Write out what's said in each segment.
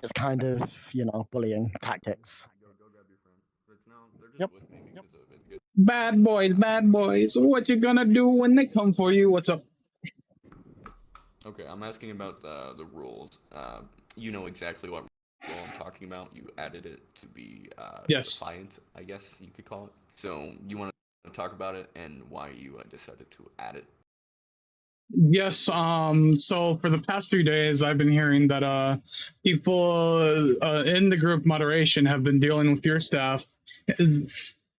It's kind of, you know, bullying tactics. Go grab your friend. But no, they're just Yep. with me because of it. Good. Bad boys. What you gonna do when they come for you? What's up? Okay, I'm asking about the rules. You know exactly what rule I'm talking about. You added it to be Yes. defiant, I guess you could call it. So you want to talk about it and why you decided to add it? Yes, so for the past few days I've been hearing that people in the group moderation have been dealing with your staff.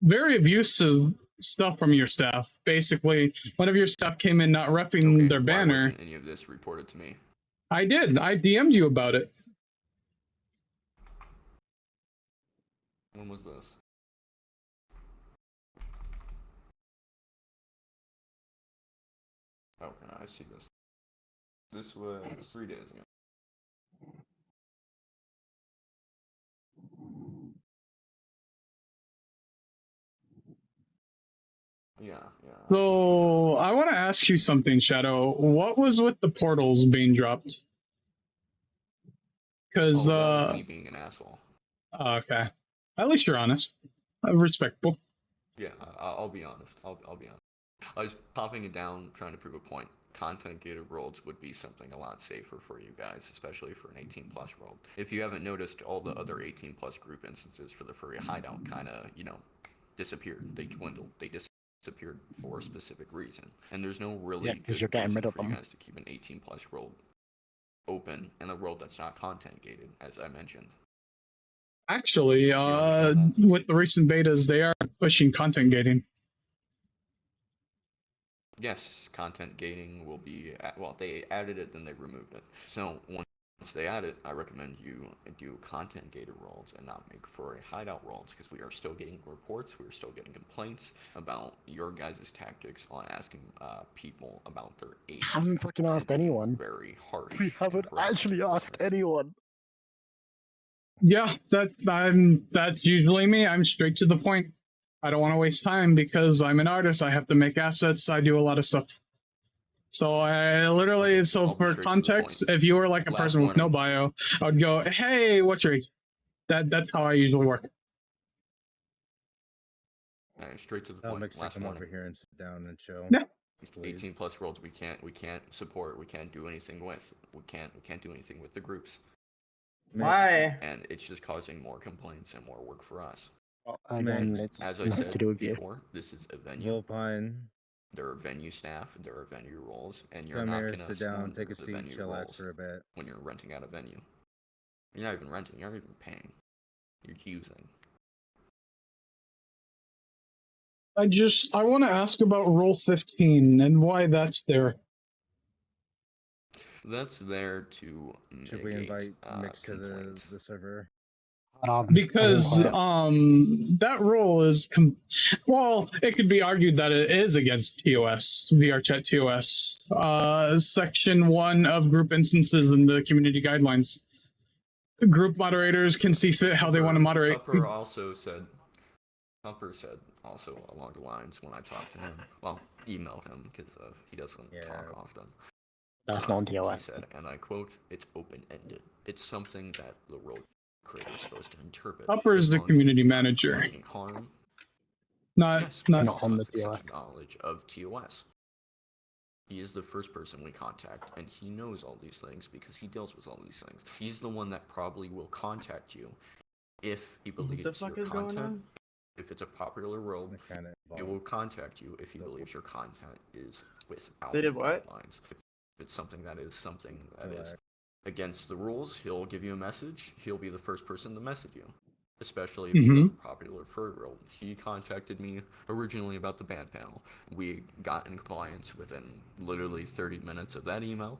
Very abusive stuff from your staff. Basically, one of your staff came in not repping their banner. Why wasn't any of this reported to me? I did. I DM'd you about it. When was this? Okay, I see this. This was 3 days ago. Yeah. So I want to ask you something, Shadow. What was with the portals being dropped? Because that was me being an asshole. Okay, at least you're honest. Respectable. Yeah, I'll be honest. I'll be honest. I was popping it down, trying to prove a point. Content gated worlds would be something a lot safer for you guys, especially for an 18 plus world. If you haven't noticed, all the other 18 plus group instances for the Furry Hideout kind of, disappeared. They dwindled. They disappeared for a specific reason. And there's no really because you're getting rid of for them. you guys to keep an 18 plus world open in a world that's not content gated, as I mentioned. Actually, with the recent betas, they are pushing content gating. Yes, content gating will be, well, they added it, then they removed it. So once they add it, I recommend you do content gated roles and not make Furry Hideout roles, because we are still getting reports, we are still getting complaints about your guys' tactics on asking people about their age. We haven't fucking asked anyone. Very harsh. We haven't actually asked anyone. Yeah, that's usually me. I'm straight to the point. I don't want to waste time because I'm an artist. I have to make assets. I do a lot of stuff. So I literally, for context, if you were like a person with no bio, I would go, "Hey, what's your age?" That's how I usually work. Straight to the point. Makes sense. Come over here and sit down and chill. Yeah. 18 plus worlds we can't support. We can't do anything with. We can't do anything with the groups. Why? And it's just causing more complaints and more work for us. Again, it's as I nothing said to do with before, this is a venue. Fine. There are venue staff, there are venue roles, and you're Come not here, gonna sit down, take a the seat, venue chillax roles for a bit. when you're renting out a venue. You're not even renting, you're not even paying. You're using. I want to ask about Rule 15 and why that's there. That's there to mitigate, should we invite Mix to the server? Because that rule is well, it could be argued that it is against TOS, VRchat TOS, section 1 of group instances in the community guidelines. Group moderators can see fit how they want to moderate. Tupper said also along the lines when I talked to him, well, emailed him because he doesn't talk often. That's not TOS. He said, and I quote, "It's open-ended. It's something that the role creator is supposed to interpret." Tupper is the community manager. Harm. Not on the TOS. Knowledge of TOS. He is the first person we contact, and he knows all these things because he deals with all these things. He's the one that probably will contact you if he believes your content. If it's a popular world, it will contact you if he believes your content is without guidelines. If it's something that is against the rules, he'll give you a message. He'll be the first person to message you, especially if it's a popular furry world. He contacted me originally about the ban panel. We got in compliance within literally 30 minutes of that email,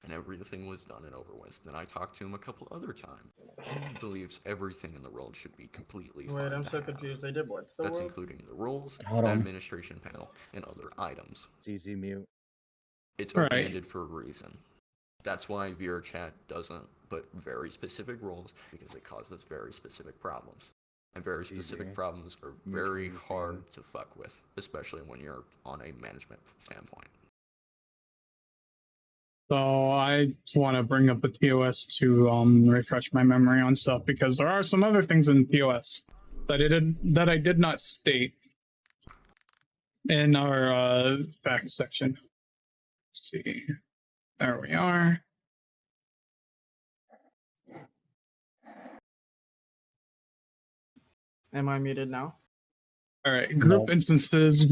and everything was done and over with. Then I talked to him a couple other times. He believes everything in the world should be completely fine. Wait, I'm so confused. They did what? That's including the rules, the administration panel, and other items. It's easy mute. It's open-ended for a reason. That's why VRchat doesn't put very specific rules, because it causes very specific problems. And very specific problems are very hard to fuck with, especially when you're on a management standpoint. So I just want to bring up the TOS to refresh my memory on stuff because there are some other things in TOS that I did not state in our facts section. Let's see, there we are. Am I muted now? All right, group No. instances.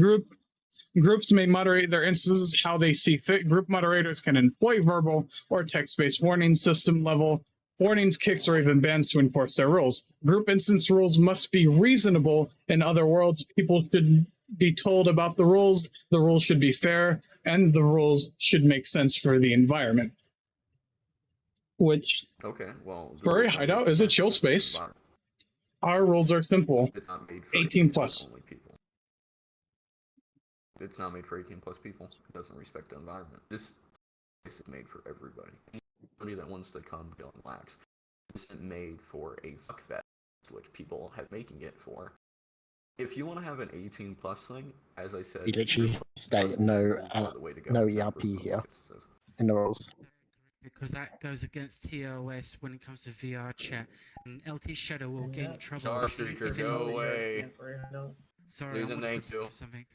Groups may moderate their instances how they see fit. Group moderators can employ verbal or text-based warnings, system level warnings, kicks, or even bans to enforce their rules. Group instance rules must be reasonable. In other words, people should be told about the rules should be fair, and the rules should make sense for the environment. Which, Okay, well. the Furry rules don't Hideout make is a sense chill for the space. environment. Our rules are simple. It's not made for 18 plus. only people. It's not made for 18 plus people. It doesn't respect the environment. This is made for everybody. Anybody that wants to come, go and relax. This isn't made for a fuck fest, which people have making it for. If you want to have an 18 plus thing, as I said, We literally group state plus no, instances are the way to go no for ERP group here instances. in the rules. Because that goes against TOS when it comes to VRchat, and LT Shadow will get in trouble. Star if he- Streaker, if he- go away. Sorry, Please I and wanted thank to you. for something.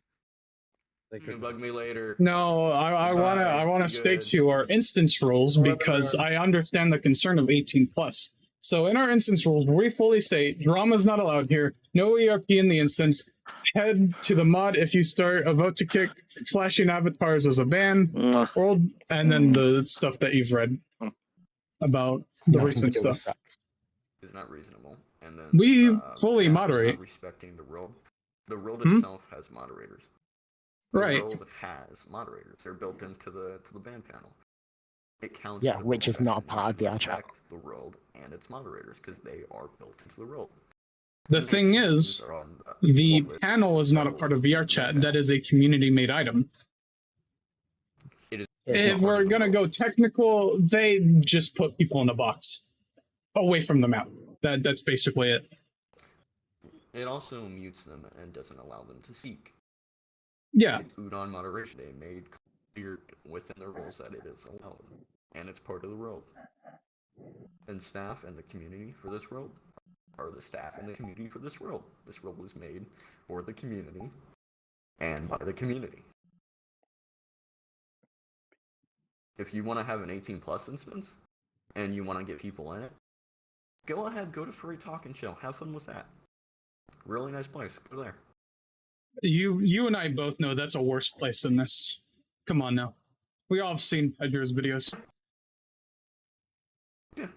They You can could bug me later. No, I want Alright, to state good. to you our instance rules Or the- because I understand the concern of 18 plus. So in our instance rules, we fully state drama is not allowed here. No ERP in the instance. Head to the mod if you start a vote to kick. Flashing avatars as a ban. World, and then the stuff that you've read about the Nothing recent to do with stuff. sex. Is not reasonable. And then We fully staff is moderate. not respecting the world. The world Hmm? itself has moderators. The Right. world has moderators. They're built into the ban panel. It counts. Yeah, as a which is not a profession. part of You the should VRchat. respect the world and its moderators because they are built into the world. The thing is, Are on the corporate panel is not a levels part of of the VRchat. ban That is a community made item. It is It's If not. part we're of the gonna go world. technical, they just put people in a box away from the map. That's basically it. It also mutes them and doesn't allow them to speak. Yeah, It's Udon moderation. They made clear within the rules that it is allowed, and it's part of the world. And staff and the community for this world are the staff and the community for this world. This world was made for the community and by the community. If you want to have an 18 plus instance and you want to get people in it, go ahead, go to Furry Talk and Chill. Have fun with that. Really nice place. Go there. you and I both know that's a worse place than this. Come on now, we all have seen Edgar's videos. Yeah,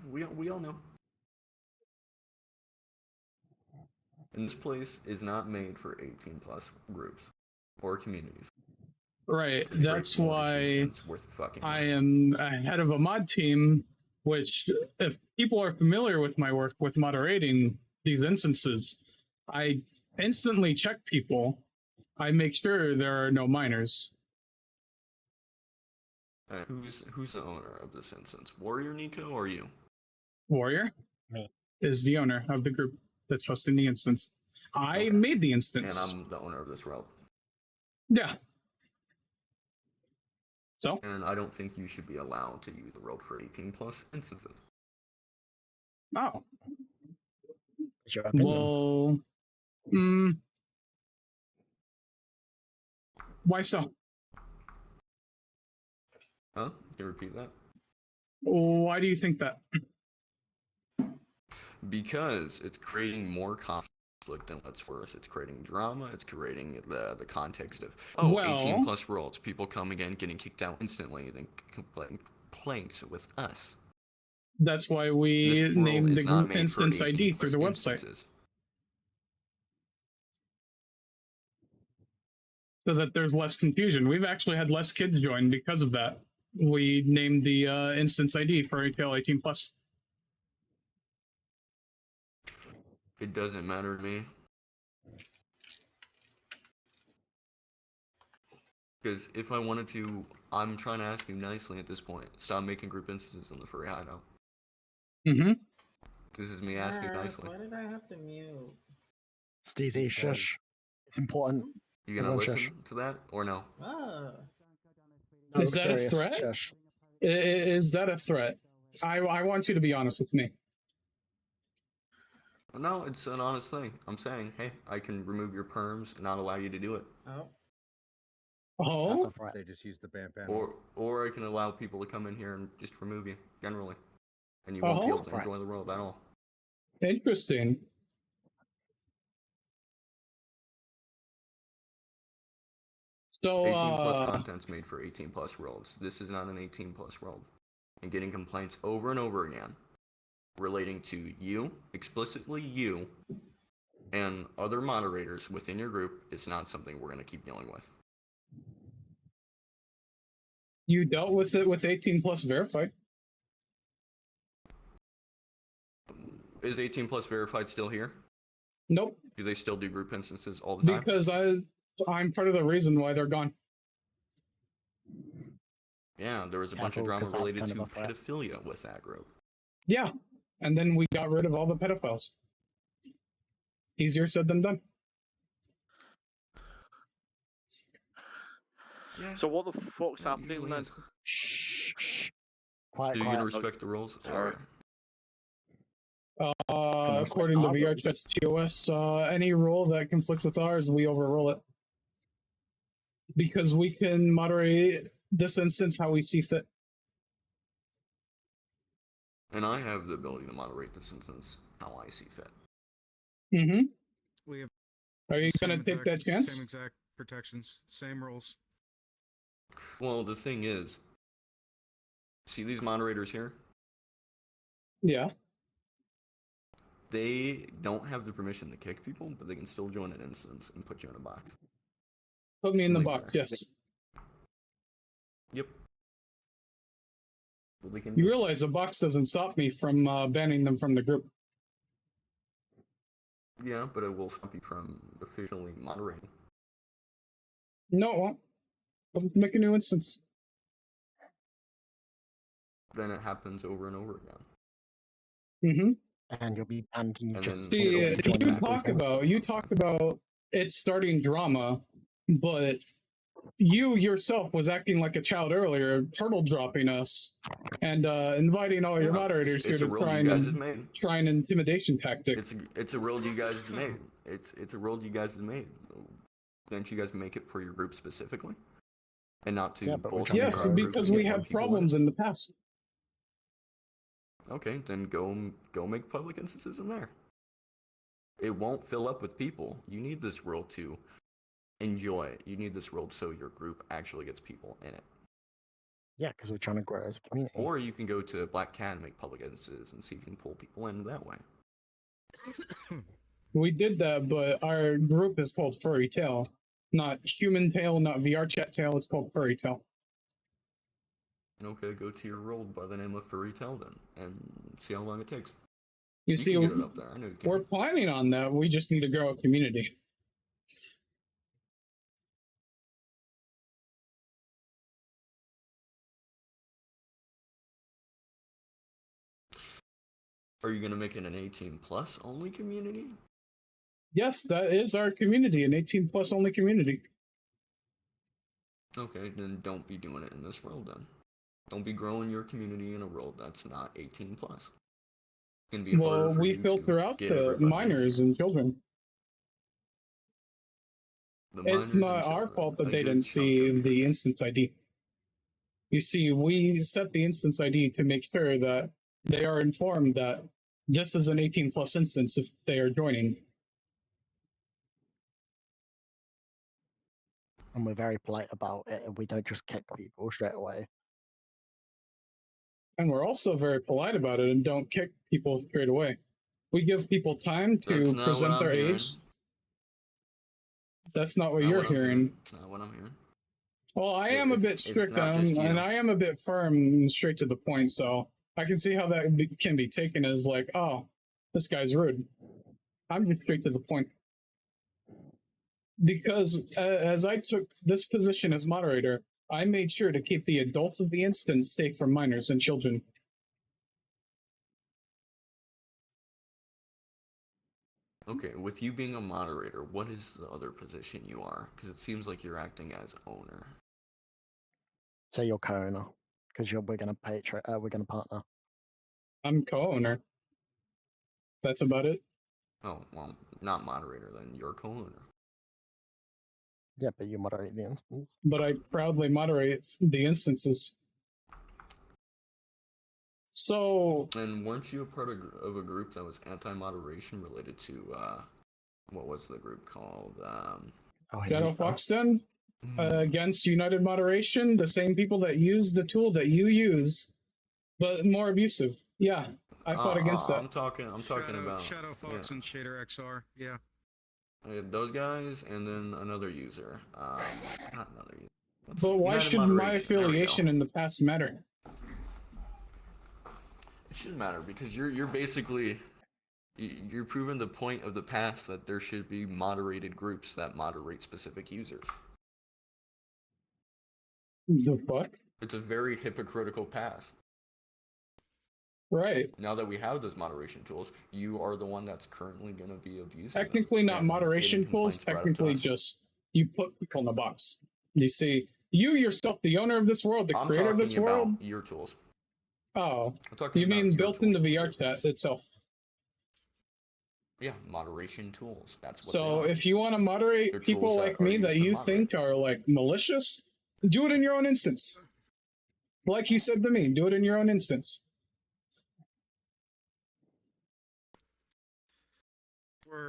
we all know. And this place is not made for 18 plus groups or communities. Right, It's a great that's community why instance worth fucking I having. am head of a mod team, which, if people are familiar with my work with moderating these instances, I instantly check people. I make sure there are no minors. Who's the owner of this instance? Warrior Nico or you? Warrior Me. is the owner of the group that's hosting the instance. I Okay. made the And instance. I'm the owner of this world. Yeah. So, And I don't think you should be allowed to use the world for 18 plus instances. oh, It's your opinion. well, why so? Huh? Can you repeat that? Why do you think that? Because it's creating more conflict than what's worth. It's creating drama. It's creating the context of 18 plus worlds. People come again, getting kicked out instantly, then complaints with us. That's why we This world named the is not group made for instance 18 ID through plus the website. instances. So that there's less confusion. We've actually had less kids join because of that. We named the instance ID Furry Tail 18 plus. It doesn't matter to me. Because if I wanted to, I'm trying to ask you nicely at this point. Stop making group instances on the Furry Hideout. Mm-hmm. This is me asking nicely. Why did I have to mute? Steezy, shush. It's important. You gonna Everyone listen shush. to that or no? Ah. No, Is that a serious. threat? Shush. Is that a threat? I want you to be honest with me. No, it's an honest thing. I'm saying, hey, I can remove your perms and not allow you to do it. Oh. That's Oh, a threat. They just use the ban panel. Or I can allow people to come in here and just remove you, generally. And you won't be able to Right. enjoy the world at all. interesting. So, 18 plus content's made for 18 plus worlds. This is not an 18 plus world. And getting complaints over and over again relating to you, explicitly you, and other moderators within your group is not something we're going to keep dealing with. you dealt with it with 18 plus verified. Is 18 plus verified still here? Nope, Do they still do group instances all the time? because I'm part of the reason why they're gone. Yeah, there was a bunch of Careful, drama 'cause that's related kind to of a threat. pedophilia with that group. Yeah, and then we got rid of all the pedophiles. Easier said than done. Yeah. So what the fuck's it happening usually then? is. Shh, shh. Quiet, So you're gonna quiet. respect the rules? Sorry. Or... According to our rules. VRchat TOS, any rule that conflicts with ours, we overrule it. Because we can moderate this instance how we see fit. And I have the ability to moderate this instance how I see fit. Mm-hmm. We have Are you same going to take exact- that chance? Same exact protections, same rules. Well, the thing is, see these moderators here? Yeah. They don't have the permission to kick people, but they can still join an instance and put you in a box. Put me in the Like box, that. yes. Yep. Well, they can You do. realize the box doesn't stop me from banning them from the group. Yeah, but it will stop you from officially moderating. No, it won't. I'll make a new instance. Then it happens over and over again. Mm-hmm. And you'll be banned and you And just then- See, It'll be joined you talk about it starting drama, but you yourself was acting like a child earlier, turtle dropping us and inviting all your Yeah, moderators here it's a to rule try you guys have and made. try an intimidation tactic. It's a rule you guys have made. It's a rule you guys have made. Didn't you guys make it for your group specifically, and not to Yeah, but we're bullshit trying to Yes, grow. our group because and we get more had people in it? problems in the past. Okay, then go make public instances in there. It won't fill up with people. You need this rule to enjoy it. You need this rule so your group actually gets people in it. Yeah, because we're trying to grow as a community. Or you can go to Black Cat and make public instances and see if you can pull people in that way. We did that, but our group is called Furry Tail, not Human Tail, not VRchat Tail. It's called Furry Tail. Okay, go to your role by the name of Furry Tail then, and see how long it takes. You see, can get it up there. I know you can. we're planning on that. We just need to grow a community. Are you gonna make it an 18 plus only community? Yes, that is our community, an 18 plus only community. Okay, then don't be doing it in this world then. Don't be growing your community in a world that's not 18 plus. It's gonna be harder Well, for we you filter to out get the everybody in minors here. and children. The It's minors and not our children, fault that a they good didn't chunk see of you. the instance ID. You see, we set the instance ID to make sure that they are informed that this is an 18 plus instance if they are joining. And we're very polite about it, and we don't just kick people straight away. And we're also very polite about it and don't kick people straight away. We give people time That's to not present what I'm their hearing. age. That's not what Not you're what I'm hearing. It's not what I'm hearing. Well, I am a bit It's strict not on, just you. and I am a bit firm and straight to the point, so I can see how that can be taken as like, oh, this guy's rude. I'm just straight to the point. Because as I took this position as moderator, I made sure to keep the adults of the instance safe from minors and children. Okay, with you being a moderator, what is the other position you are? Because it seems like you're acting as owner. Say you're co-owner, because we're gonna we're gonna partner. I'm co-owner. That's about it. Oh, well, not moderator then. You're co-owner. Yeah, but you moderate the instance. But I proudly moderate the instances. So, And weren't you a part of a group that was anti-moderation related to, what was the group called? Oh, Shadow yeah. Foxden against United Moderation, the same people that use the tool that you use, but more abusive. Yeah, I fought against that. I'm talking about Shadow Fox and Shader XR. Yeah. those guys, and then another user. Not another user. But why United should my Moderation, there we affiliation go. in the past matter? It shouldn't matter because you're basically you're proving the point of the past that there should be moderated groups that moderate specific users. The fuck? It's a very hypocritical past. Right. Now that we have those moderation tools, you are the one that's currently going to be abusing Technically them not and moderation getting tools, complaints brought up to technically us. just you put people in a box. You see, you yourself, the owner of this world, the I'm creator of this talking world. about your tools. Oh, I'm talking you about mean your built tools. into VRchat itself? Yeah, moderation tools. That's what So they are. if you want to moderate They're people tools that like are me used that to you moderate. think are like malicious, do it in your own instance. Like you said to me, do it in your own instance.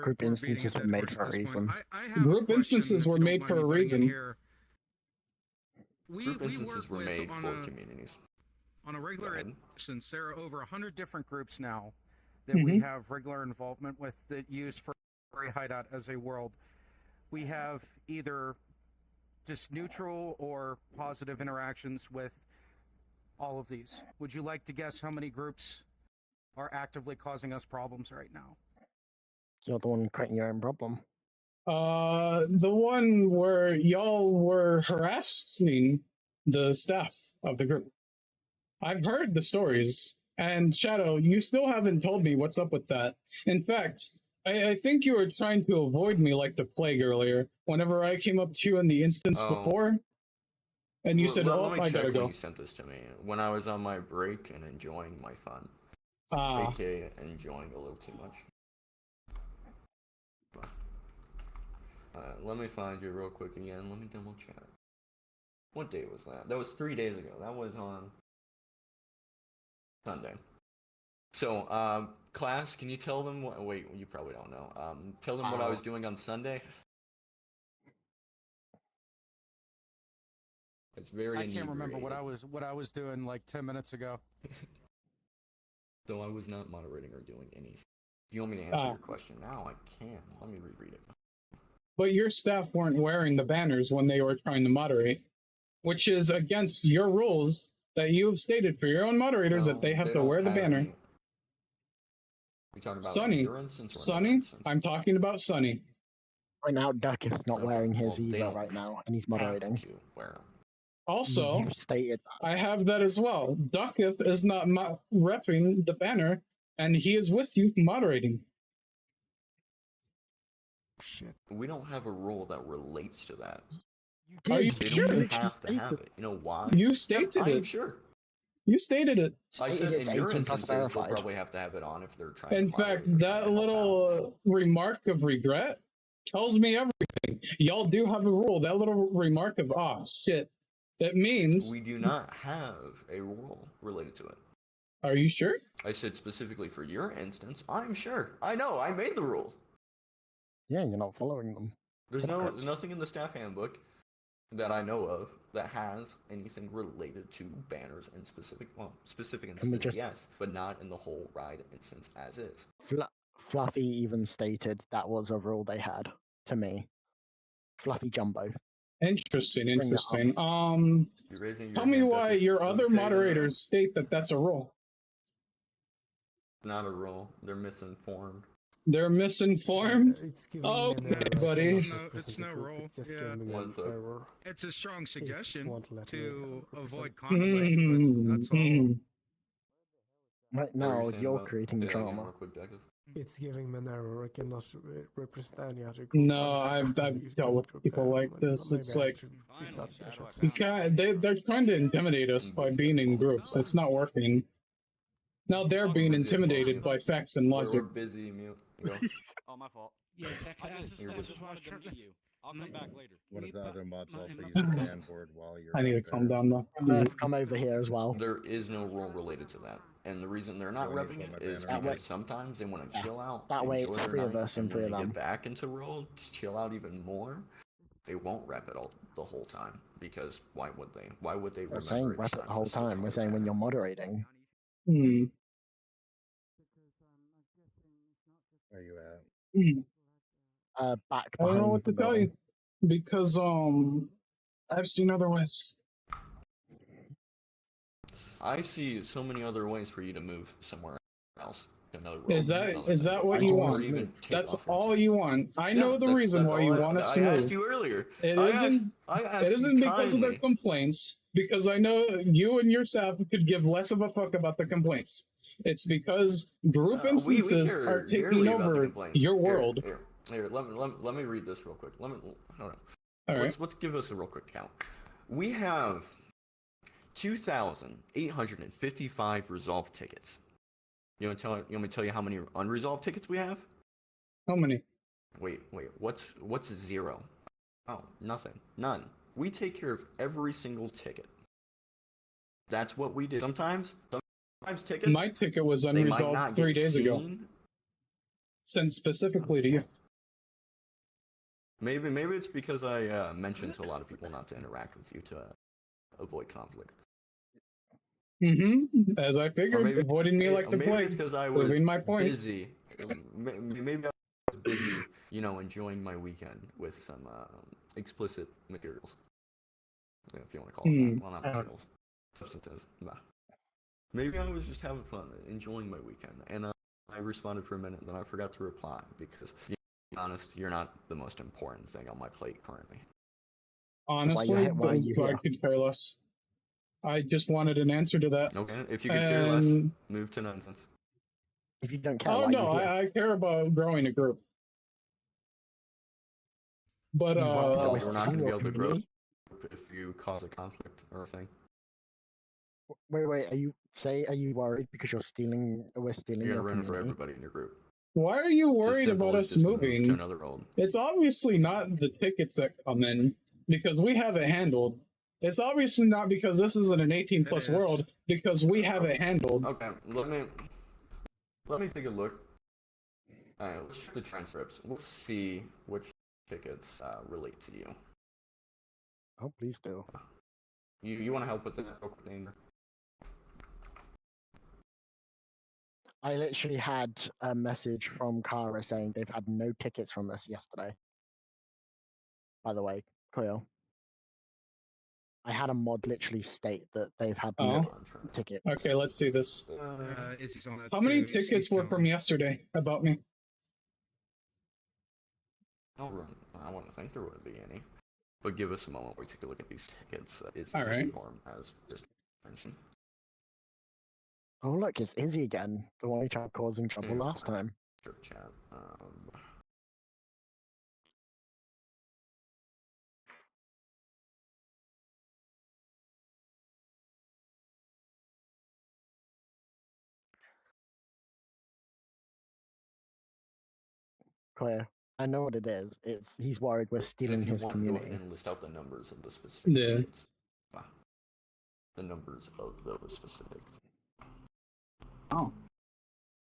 Group We're instances beating are a made dead for a horse at this reason. point. I have Group a question, instances if you were don't made mind for me a butting in reason. here. Group We instances work were with made on for a communities. on a Go regular ahead. instance. There are over 100 different groups now that we have regular involvement with that use Furry Hideout as a world. We have either just neutral or positive interactions with all of these. Would you like to guess how many groups are actively causing us problems right now? You're the one creating your own problem. The one where y'all were harassing the staff of the group. I've heard the stories, and Shadow, you still haven't told me what's up with that. In fact, I think you were trying to avoid me like the plague earlier, whenever I came up to you in the instance Oh. before, and you said, Let oh, me I check gotta when go. you sent this to me. When I was on my break and enjoying my fun. Ah, AKA enjoying a little too much. Let me find you real quick again. Let me double check. What day was that? That was 3 days ago. That was on Sunday. So, class, can you tell them what? Wait, you probably don't know. Tell them what I was doing on Sunday. It's very. I can't remember inebriated. what I was doing like 10 minutes ago. So I was not moderating or doing anything. If you want me to answer your question now, I can. Let me reread it. but your staff weren't wearing the banners when they were trying to moderate, which is against your rules that you have stated for your own moderators that they have to wear the banner. We talking about Sunny, your instance or Sunny, another instance? I'm talking about Sunny. Right now, Duckif's not Okay, wearing his well, they either don't right now, and he's have moderating. to wear 'em. Also, You stated that. I have that as well. Duckif is not repping the banner, and he is with you moderating. Shit. We don't have a rule that relates to that. You Are you did. They sure? don't even literally have to have stated it. You know why? You stated I am it. sure. You stated it. I Stated said it's in your 18 plus instances, they'll verified. probably have to have it on if they're trying In to moderate fact, or trying that to help out. little remark of regret tells me everything. Y'all do have a rule. That little remark of, ah, shit. That means, We do not have a rule related to it. are you sure? I said specifically for your instance, I'm sure. I know, I made the rules. Yeah, you're not following them. There's Hypocrites. nothing in the staff handbook that I know of that has anything related to banners in specific Can we instances, just- yes, but not in the whole ride instance as is. Fluffy even stated that was a rule they had to me. Fluffy Jumbo. Interesting, it up. interesting. You're raising your Tell me hand why up. your Doesn't other say it in there. moderators state that that's a rule. Not a rule. They're misinformed. They're misinformed? It's giving Okay, me an buddy. error. It's no role, It's just yeah. giving me One an sec. error. It's a strong suggestion won't let me to avoid 100%. conflict, but that's all. Right What were you now, saying you're about- creating say that again drama. real quick, Jacob? It's giving me an error. I cannot represent any other group. No, I'm I've stuck dealt with to people like them, this. maybe It's I have like to restart sessions. they're trying to intimidate us by being in groups. It's not working. Now they're being intimidated by facts and We're logic. busy, mute. Go. Oh, my fault. Yeah, exactly. That's You're what good. I was trying to. you. I'll come back later. One of the other mods also my- use the fan board while you're I need to out calm there. down though. Murph, come over here as well. There is no rule related to that, and the reason they're not You want me repping to it put my is banner because up? sometimes they want to Yeah. chill out. That way enjoy it's their 3 of night, us and and 3 when of they them. get back into World to chill out even more, they won't rep it all the whole time because why would they? Why would they? We're saying remember rep each it the whole to switch time. We're on saying their when banner? you're moderating. Hmm. Where you at? Back I don't know behind what the to tell building. you because I've seen other ways. I see so many other ways for you to move somewhere else. To another world, Is other that than what World, you or want? even take That's off all into- you want. I know the that's- reason that's why all you want us to I move. asked you earlier. It I isn't. asked It you isn't because of the kindly. complaints. Because I know you and your staff could give less of a fuck about the complaints. It's because group We instances care are taking dearly about the over complaints. your world. Here, let me read this real quick. Hold on. All right. Let's give us a real quick count. We have 2,855 resolved tickets. You want me to tell you how many unresolved tickets we have? How many? Wait. What's 0? Oh, nothing. None. We take care of every single ticket. That's what we do. Sometimes tickets. My ticket was they might unresolved not 3 get days ago. seen. Sent specifically to you. Maybe it's because I mentioned to a lot of people not to interact with you to avoid conflict. Mm-hmm. As I figured, maybe- avoiding me like the maybe it's plague. because I was Proving my point. busy. Maybe I was busy, enjoying my weekend with some explicit materials. If you want to call it that. Well, not materials. Substances. Nah. Maybe I was just having fun, enjoying my weekend, and I responded for a minute, then I forgot to reply because, to be honest, you're not the most important thing on my plate currently. Honestly, why are you I here? could care less. I just wanted an answer to that. Okay, if you could care less, And move to nonsense. If you don't care, oh why no, are you here? I care about growing a group. But You want Well, to we're not going to within be your able to grow community? if you cause a conflict or a thing. Wait, are you worried because we're stealing You're your going to ruin it for community? everybody in your group. why are you It's as worried simple about as us just move to moving? another world. It's obviously not the tickets that come in because we have it handled. It's obviously not because this isn't an 18 plus It is. world because we have it handled. Okay, let me take a look. Alright, let's check the transcripts. Let's see which tickets relate to you. Oh, please do. You want to help with that real quick, Anger? I literally had a message from Kara saying they've had no tickets from us yesterday. By the way, Coil. I had a mod literally state that they've had no tickets. Okay, let's see this. Izzy's on it How many too. tickets were from yesterday about me? I want to think there wouldn't be any. But give us a moment where we take a look at these tickets. Izzy's All right. form as just mentioned. Oh, look, it's Izzy again. The one who tried causing trouble last time. Sure, chat. Clear. I know what it is. He's worried we're stealing If you his want, community. go ahead and list out the numbers of the specific Yeah. tickets. The numbers of those specific. Oh.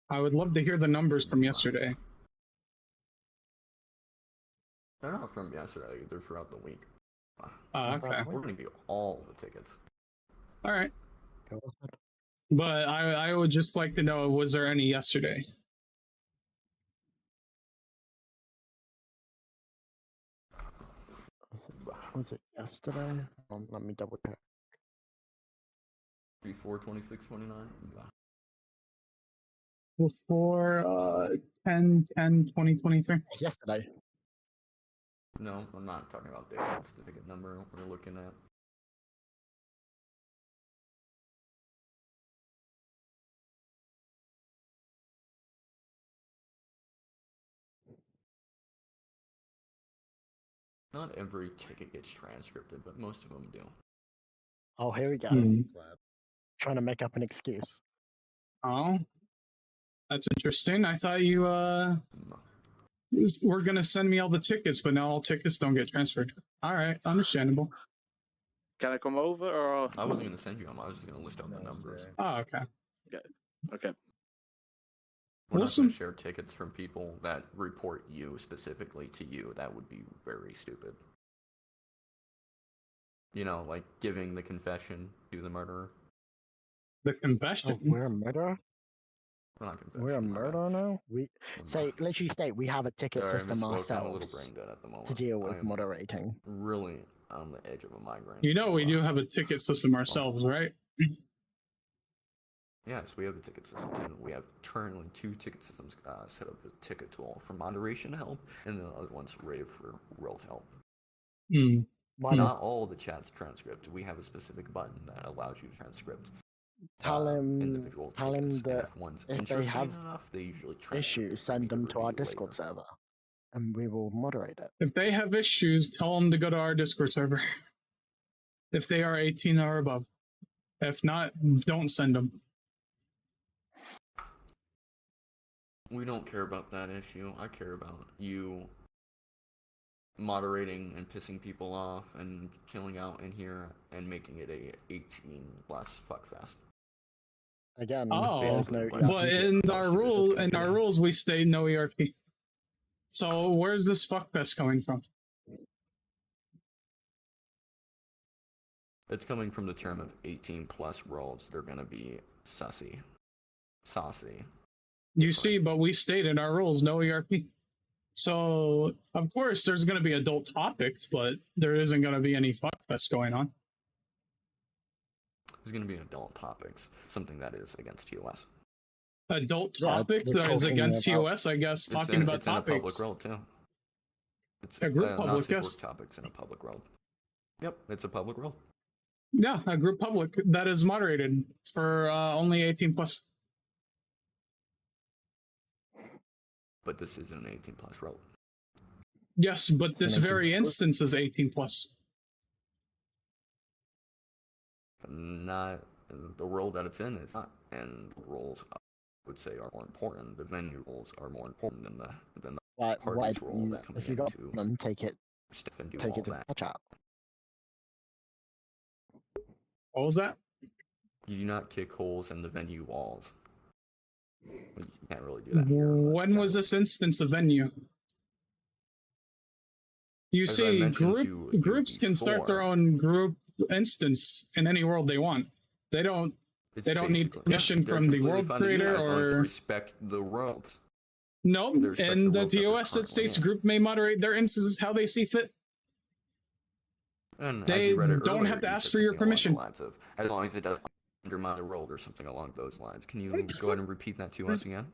I would love to hear the numbers from yesterday. They're not from yesterday, they're throughout the week. Okay. We're going to do all the tickets. All right. Go ahead. But I would just like to know, was there any yesterday? Was it yesterday? Let me double check. Before 2629? Before 10/10/2023. Yesterday. No, I'm not talking about date. It's the ticket number we're looking at. Not every ticket gets transcripted, but most of them do. Oh, here we go. Clap. Trying to make up an excuse. Oh, that's interesting. I thought you were gonna send me all the tickets, but now all tickets don't get transferred. All right, understandable. Can I come over or? I wasn't going to send you them. I was just going to list out the numbers. Oh, okay. Okay. We're not Awesome. going to share tickets from people that report you specifically to you. That would be very stupid. You know, like giving the confession to the murderer. The confession. Oh, we're a murderer? Well, not confession. We're a my bad. murderer now? We say literally state we have a ticket Sorry, I system misspoke. I'm a little ourselves brain dead at the moment. to deal I with am moderating. Really on the edge of a migraine. You know, we So, do have a ticket system ourselves, right? Yes, we have a ticket system. We have currently 2 ticket systems set up a ticket tool for moderation help, and the other one's Rave for world help. Why not? Not all the chat's transcript. We have a specific button that allows you to transcript Tell him individual that tickets. And one's if they interesting have enough, they usually transcript issues, it for send me to them to our review Discord later. server, and we will moderate it. If they have issues, tell them to go to our Discord server. If they are 18 or above. If not, don't send them. We don't care about that issue. I care about you moderating and pissing people off and chilling out in here and making it a 18+ fuckfest. Again, Oh, there's no but in our rules, we state no ERP. So where's this fuckfest coming from? It's coming from the term of 18+ worlds. They're gonna be saucy. You see, but we state in our rules no ERP. So of course there's going to be adult topics, but there isn't going to be any fuckfest going on. There's gonna be adult topics, something that is against TOS. Adult Yeah, topics we're that is talking against about- TOS, I guess, talking about it's in a public topics. world too. It's A group not public, safe work yes. topics in a public world. Yep, it's a public world. Yeah, a group public that is moderated for only 18+. But this isn't an 18+ world. Yes, but this an very 18+. instance is 18+. Not the world that it's in is not, and the rules I would say are more important. The venue rules are more important than the Why parties don't rule you, that comes if you got into them, take it stuff and do to all that. VRchat. What was that? You do not kick holes in the venue walls. You can't really do that here. but When was this instance a venue? You As I see, mentioned to you groups can start their before, own group instance in any world they want. They don't it's they don't need basically- permission they're from the completely world fine to do creator that as long as they or respect the world. no. they respect And the the worlds that they're TOS that currently states in. group may moderate their instances how they see fit. And as They you read it don't earlier, have to you ask said for your something along the permission. lines of, as long as it doesn't undermine the world or something along those lines. Can you just go ahead and repeat that to us again?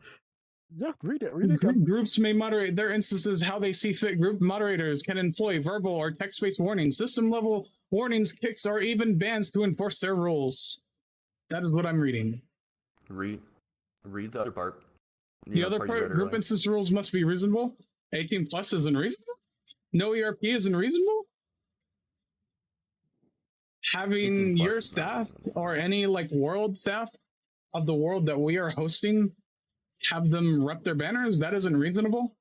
Yeah, read it again. Groups may moderate their instances how they see fit. Group moderators can employ verbal or text-based warnings, system-level warnings, kicks, or even bans to enforce their rules. That is what I'm reading. Read the other part. The other you part, read group earlier. instance rules must be reasonable. 18+ isn't reasonable. No ERP isn't reasonable. 18+ Having your is not staff reasonable. or any like world staff of the world that we are hosting have them rep their banners, that isn't reasonable.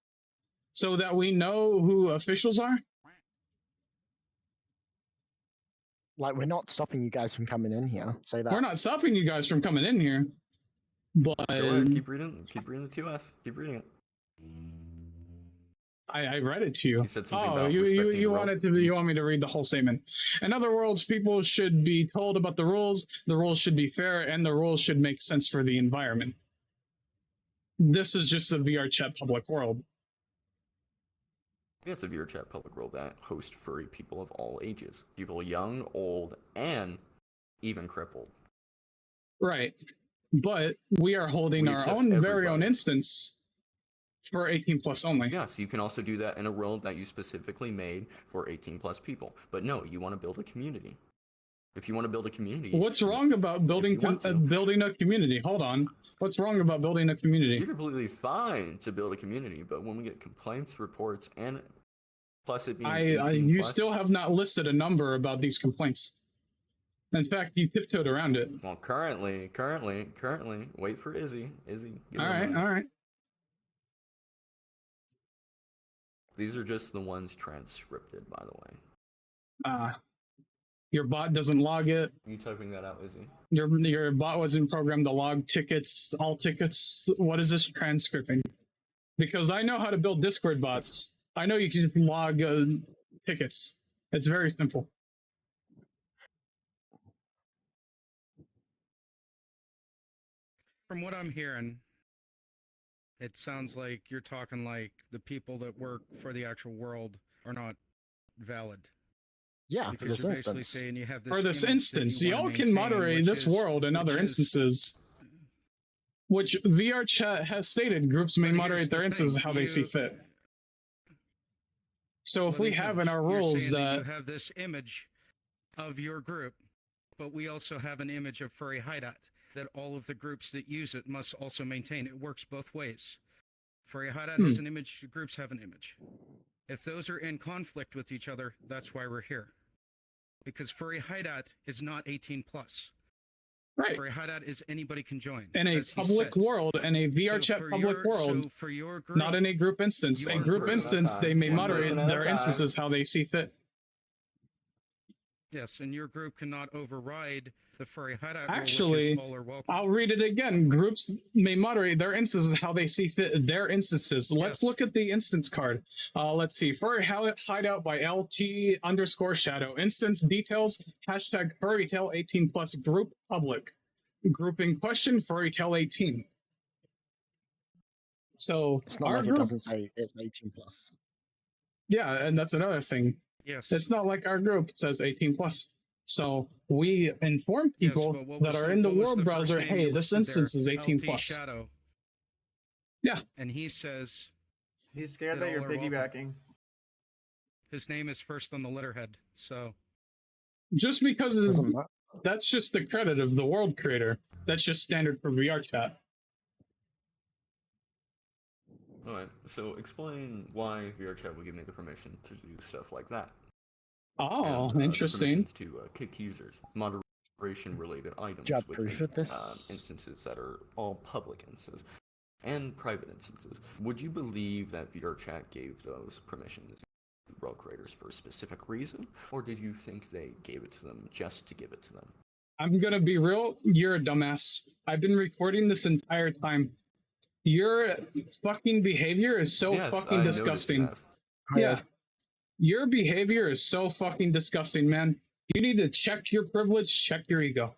So that we know who officials are. Like, we're not stopping you guys from coming in here. Say that. We're not stopping you guys from coming in here. But Go ahead, keep reading the TOS. Keep reading it. I read it to you. You said something Oh, about you respecting the wanted world. to you want me to read the whole statement. In other words, people should be told about the rules. The rules should be fair, and the rules should make sense for the environment. This is just a VRchat public world. Yeah, it's a VRchat public world that hosts furry people of all ages. People young, old, and even crippled. Right. But we are holding We our accept own very own everybody. instance for 18+ only. Yes, you can also do that in a world that you specifically made for 18+ people. But no, you want to build a community. If you want to build a community... What's wrong about building you want to. building a community? Hold on. What's wrong about building a community? You're completely fine to build a community, but when we get complaints, reports, and Plus, it being 18 you plus. still have not listed a number about these complaints. In fact, you tiptoed around it. Well, currently, wait for Izzy. Izzy, give All her a right, minute. all right. These are just the ones transcripted, by the way. Your bot doesn't log it. Are you typing that out, Izzy? Your bot wasn't programmed to log tickets, all tickets. What is this transcripting? Because I know how to build Discord bots. I know you can just log tickets. It's very simple. From what I'm hearing, it sounds like you're talking like the people that work for the actual world are not valid. Yeah, Because for this you're basically instance. saying you have this For this image that instance, you wanna y'all can maintain, moderate which this is- world and other which is- instances, which VRchat has stated groups may But here's moderate their the instances thing, how they see you- fit. So if Let we me have in finish. our You're rules saying that that you have this image of your group, but we also have an image of Furry Hideout that all of the groups that use it must also maintain. It works both ways. Furry Hideout has an image, groups have an image. If those are in conflict with each other, that's why we're here. Because Furry Hideout is not 18 plus. right Furry Hideout is anybody can join. in a as he public said. world, in a VRchat for public your- world, so for your group, not in a group instance. A your group group- instance, they may One moderate person at a their time. instances how they see fit. yes, and your group cannot override the Furry Hideout Actually, rule, which is all are welcome. I'll read it again. Groups may moderate their instances how they see fit their instances. Let's Yes. look at the instance card. Let's see. Furry Hideout by LT_shadow. Instance details, hashtag Furry Tail 18 plus group public. Group in question, Furry Tail 18. So It's not our like it group, doesn't say it's 18 plus. yeah, and that's another thing. Yes. It's not like our group says 18 plus. So we inform Yes, people but what that was are in the what was world first browser, name hey, you this listed instance there? is 18 LT plus. Shadow. Yeah. And he says He's scared That that you're all are welcome. piggybacking. his name is first on the letterhead. So Just because it's, Doesn't matter. that's just the credit of the world creator. That's just standard for VRchat. Alright, so explain why VRchat would give me the permission to do stuff like that. Oh, And, interesting. the permissions to kick users, moderation-related items Do you have within proof of this? instances that are all public instances and private instances. Would you believe that VRchat gave those permissions to world creators for a specific reason, or did you think they gave it to them just to give it to them? I'm gonna be real. You're a dumbass. I've been recording this entire time. Your fucking behavior is so Yes, fucking I noticed disgusting. that. Yeah. Your behavior is so fucking disgusting, man. You need to check your privilege, check your ego.